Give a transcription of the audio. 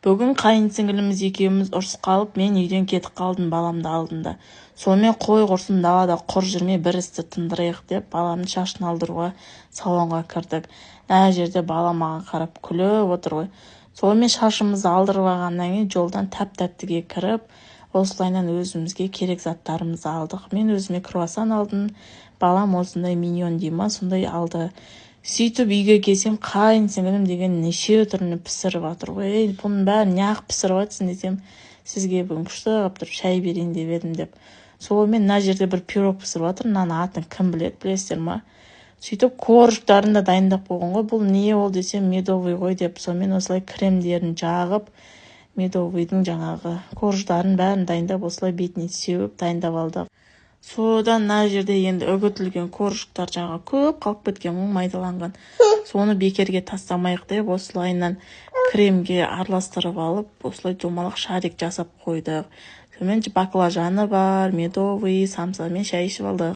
Бүгін қайын-сіңіліміз екеуміз ұрыс қалып, мен үйден кетіп қалдым баламды алдында. Сонымен қой құрсын далада құр жүрмей бір істі тындырайық деп баламның шашын алдыруға салонға кірдік. Мына жерде бала маған қарап күліп отыр ғой. Сонымен шашымызды алдырып алғаннан кейін жолдан тәп-тәттіге кіріп, осылайынан өзімізге керек заттарымызды алдық. Мен өзіме круассан алдым, балам осындай миньон дейма, сондай алды. Сөйтіп үйге келсем, қайын-сіңілім деген неше түрін пісіріп жатыр ғой. Бұның бәрін неғып пісіріп жатсың десем, сізге бүгін күшті қылып тұрып шай берейін деп едім деп. Сонымен мына жерде бір пирог пісіріп жатыр, мынаның атын кім біледі, білесіздер ма? Сөйтіп корждарын да дайындап қойған ғой. Бұл не ол десем, медовый ғой деп. Сонымен осылай кремдерін жағып, медовыйдың жаңағы корждарын бәрін дайындап, осылай бетіне сеуіп дайындап алдық. Содан мына жерде енді үгітілген коржықтар жаңа көп қалып кеткен ғой, майдаланған. Соны бекерге тастамайық деп осылайынан кремге араластырып алып, осылай домалақ шарик жасап қойдық. Сонымен баклажаны бар, медовый, самсамен шай ішіп алдық.